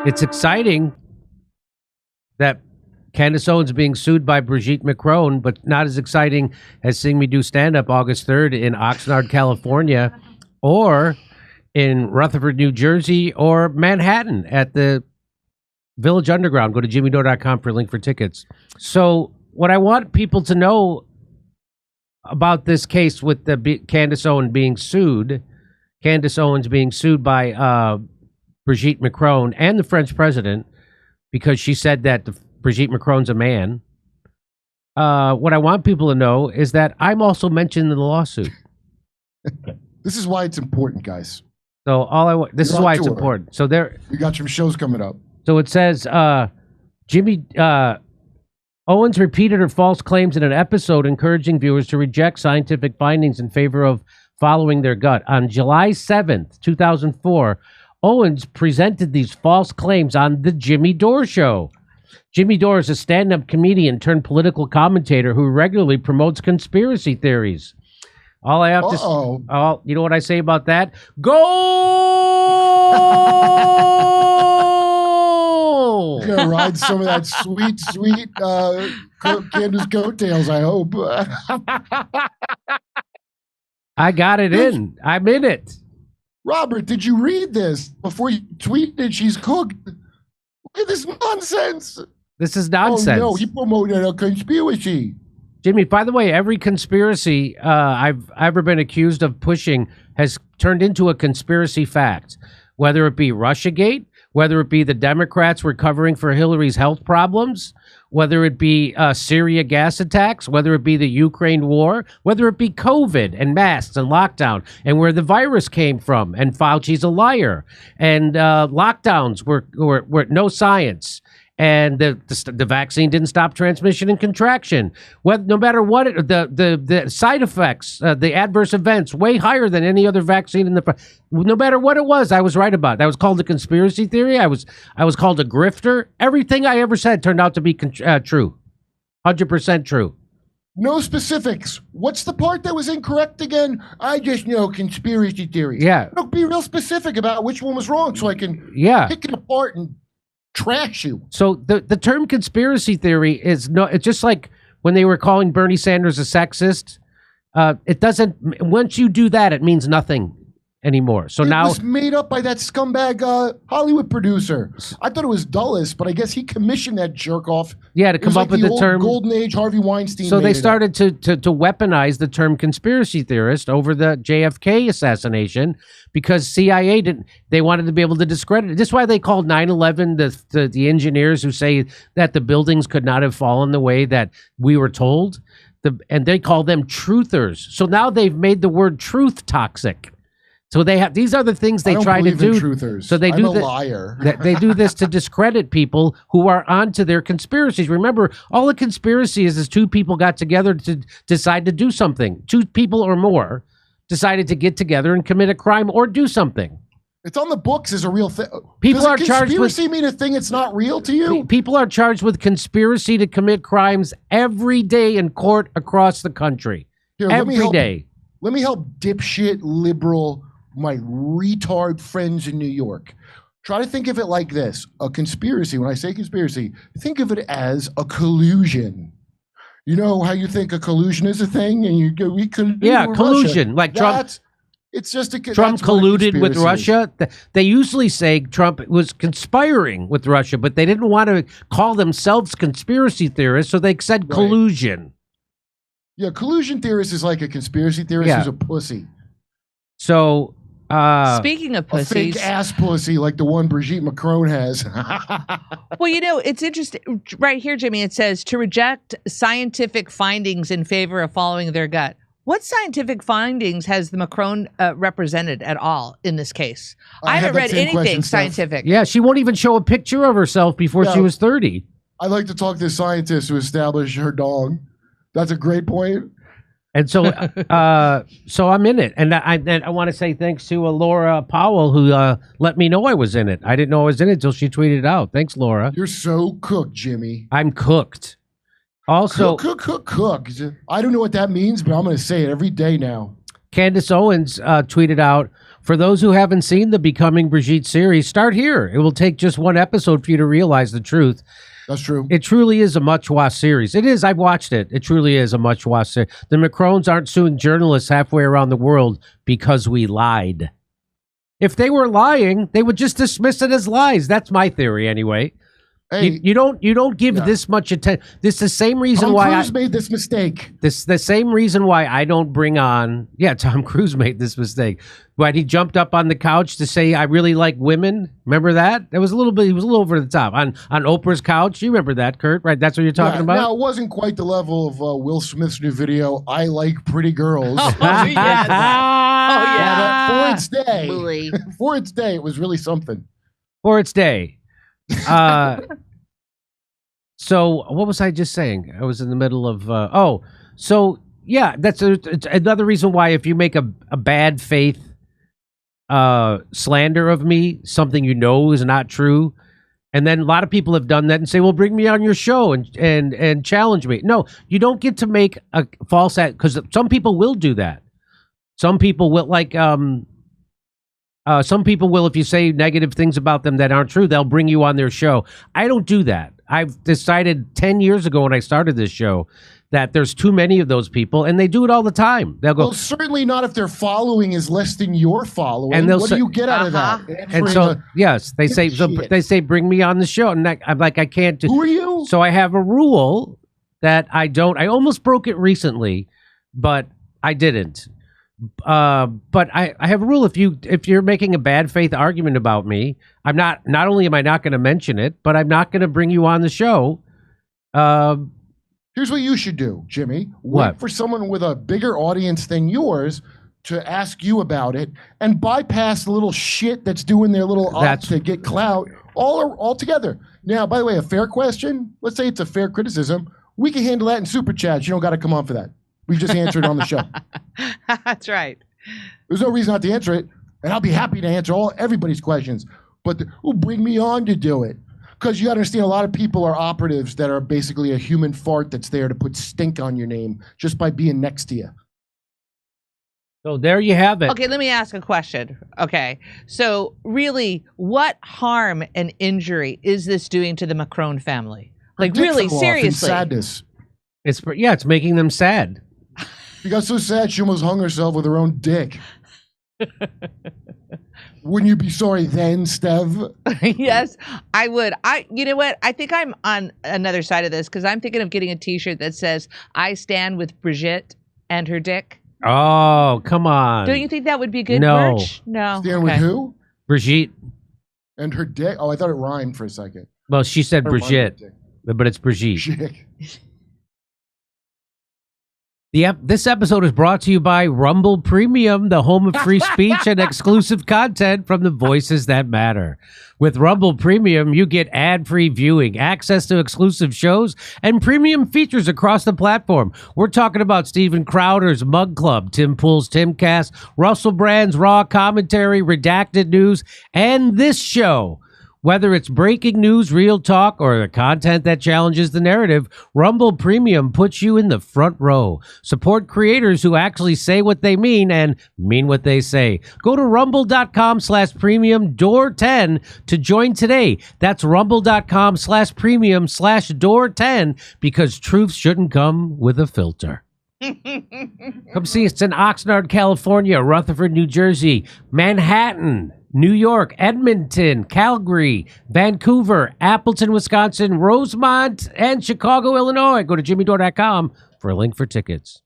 It's exciting that Candace Owens being sued by Brigitte Macron, but not as exciting as seeing me do stand-up August 3rd in Oxnard, California, or in Rutherford, New Jersey, or Manhattan at the Village Underground. Go to jimmydore.com for a link for tickets. So what I want people to know about this case with the Candace Owens being sued by Brigitte Macron and the French president, because she said that Brigitte Macron's a man. What I want people to know is that I'm also mentioned in the lawsuit. This is why it's important, guys. So this is why it's important. So you got some shows coming up. So it says Jimmy Owens repeated her false claims in an episode, encouraging viewers to reject scientific findings in favor of following their gut. On July 7th, 2004, Owens presented these false claims on the Jimmy Dore Show. Jimmy Dore is a stand-up comedian turned political commentator who regularly promotes conspiracy theories. All I have to say, you know what I say about that? Go! You're gonna ride some of that sweet Candace coattails, I hope. I got it in. I'm in it. Robert, did you read this before you tweeted she's cooked? Look at this nonsense. This is nonsense. Oh, no, he promoted a conspiracy. Jimmy, by the way, every conspiracy I've ever been accused of pushing has turned into a conspiracy fact, whether it be Russiagate, whether it be the Democrats were covering for Hillary's health problems, whether it be Syria gas attacks, whether it be the Ukraine war, whether it be COVID and masks and lockdown and where the virus came from, and Fauci's a liar, and lockdowns were no science, and the vaccine didn't stop transmission and contraction. No matter what, the side effects, the adverse events, way higher than any other vaccine no matter what it was, I was right about it. That was called a conspiracy theory. I was called a grifter. Everything I ever said turned out to be true, 100% true. No specifics. What's the part that was incorrect again? I just know conspiracy theories. Yeah. No, be real specific about which one was wrong so I can pick it apart and trash you. So the term conspiracy theory is it's just like when they were calling Bernie Sanders a sexist. It doesn't, once you do that, it means nothing anymore. So now it was made up by that scumbag Hollywood producer. I thought it was Dulles, but I guess he commissioned that jerk off. Yeah, to come up with the term Golden Age Harvey Weinstein. So they started to weaponize the term conspiracy theorist over the JFK assassination because CIA they wanted to be able to discredit it. This is why they called 9/11 the engineers who say that the buildings could not have fallen the way that we were told. And they call them truthers. So now they've made the word truth toxic. So they have, these are the things they try to do. Truthers. So they I'm a liar. They do this to discredit people who are onto their conspiracies. Remember, all a conspiracy is two people got together to decide to do something. Two people or more decided to get together and commit a crime or do something. It's on the books as a real thing. People are charged with conspiracy mean a thing it's not real to you? People are charged with conspiracy to commit crimes every day in court across the country. Here, every day. Let me help dipshit liberal my retard friends in New York. Try to think of it like this. A conspiracy, when I say conspiracy, think of it as a collusion. You know how you think a collusion is a thing? And you go, we collude with collusion. Russia. Like Trump. It's just a Trump colluded with Russia. They usually say Trump was conspiring with Russia, but they didn't want to call themselves conspiracy theorists, so they said collusion. Yeah, collusion theorist is like a conspiracy theorist who's a pussy. So speaking of pussies, a fake ass pussy like the one Brigitte Macron has. Well, you know, it's interesting right here, Jimmy. It says to reject scientific findings in favor of following their gut. What scientific findings has the Macron represented at all in this case? I haven't read anything scientific. Yeah, she won't even show a picture of herself before she was 30. I like to talk to scientists who establish her dong. That's a great point. And so, so I'm in it, and I want to say thanks to Laura Powell who let me know I was in it. I didn't know I was in it until she tweeted it out. Thanks, Laura. You're so cooked, Jimmy. I'm cooked. Also, cook. I don't know what that means, but I'm going to say it every day now. Candace Owens tweeted out, For those who haven't seen the Becoming Brigitte series, start here. It will take just one episode for you to realize the truth. That's true. It truly is a much-watched series. It is. I've watched it. It truly is a much-watched series. The Macrons aren't suing journalists halfway around the world because we lied. If they were lying, they would just dismiss it as lies. That's my theory, anyway. Hey, You don't give this much attention. This is the same reason Tom why Cruise made this mistake. This the same reason why I don't bring on. Yeah, Tom Cruise made this mistake. When he jumped up on the couch to say, "I really like women." Remember that? That was a little bit. He was a little over the top on Oprah's couch. You remember that, Kurt? Right? That's what you're talking about. Now, it wasn't quite the level of Will Smith's new video, "I Like Pretty Girls." Oh, yes. Oh, yeah. For its day, Bully. for its day, it was really something. For its day. So what was I just saying? I was in the middle of. So yeah, that's it's another reason why if you make a bad faith slander of me, something you know is not true, and then a lot of people have done that and say, "Well, bring me on your show and challenge me." No, you don't get to make a false act, because some people will do that. Some people will some people will, if you say negative things about them that aren't true, they'll bring you on their show. I don't do that. I've decided 10 years ago when I started this show that there's too many of those people, and they do it all the time. They'll go, Well, certainly not if their following is less than your following. And they'll what say- do you get out of that? and Answering so the, yes, they say shit. they say bring me on the show, and I'm like, I can't do. who are you? So I have a rule that I don't. I almost broke it recently, but I didn't. But I have a rule. If you're making a bad faith argument about me, I'm not only am I not going to mention it, but I'm not going to bring you on the show. Here's what you should do, Jimmy. What? Wait for someone with a bigger audience than yours to ask you about it, and bypass the little shit that's doing their little up to get clout all together. Now, by the way, a fair question. Let's say it's a fair criticism. We can handle that in super chats. You don't got to come on for that. We just answered on the show. That's right. There's no reason not to answer it, and I'll be happy to answer everybody's questions. But bring me on to do it, because you got to understand, a lot of people are operatives that are basically a human fart that's there to put stink on your name just by being next to you. So there you have it. Okay, let me ask a question. Okay, so really, what harm and injury is this doing to the Macron family? Like, Dick really, fell off in seriously? sadness. It's making them sad. She got so sad she almost hung herself with her own dick. Wouldn't you be sorry then, Stev? Yes, I would. You know what? I think I'm on another side of this, because I'm thinking of getting a T-shirt that says "I stand with Brigitte and her dick." Oh, come on. Don't you think that would be good No. merch? No. Stand with who? Brigitte. And her dick? Oh, I thought it rhymed for a second. Well, she said Never mind, Brigitte, dick. but it's Brigitte. Dick. This episode is brought to you by Rumble Premium, the home of free speech and exclusive content from the voices that matter. With Rumble Premium, you get ad-free viewing, access to exclusive shows, and premium features across the platform. We're talking about Steven Crowder's Mug Club, Tim Pool's Timcast, Russell Brand's Raw Commentary, Redacted News, and this show. Whether it's breaking news, real talk, or the content that challenges the narrative, Rumble Premium puts you in the front row. Support creators who actually say what they mean and mean what they say. Go to rumble.com/premium door 10 to join today. That's rumble.com/premium/door 10, because truth shouldn't come with a filter. Come see us in Oxnard, California, Rutherford, New Jersey, Manhattan, New York, Edmonton, Calgary, Vancouver, Appleton, Wisconsin, Rosemont, and Chicago, Illinois. Go to jimmydore.com for a link for tickets.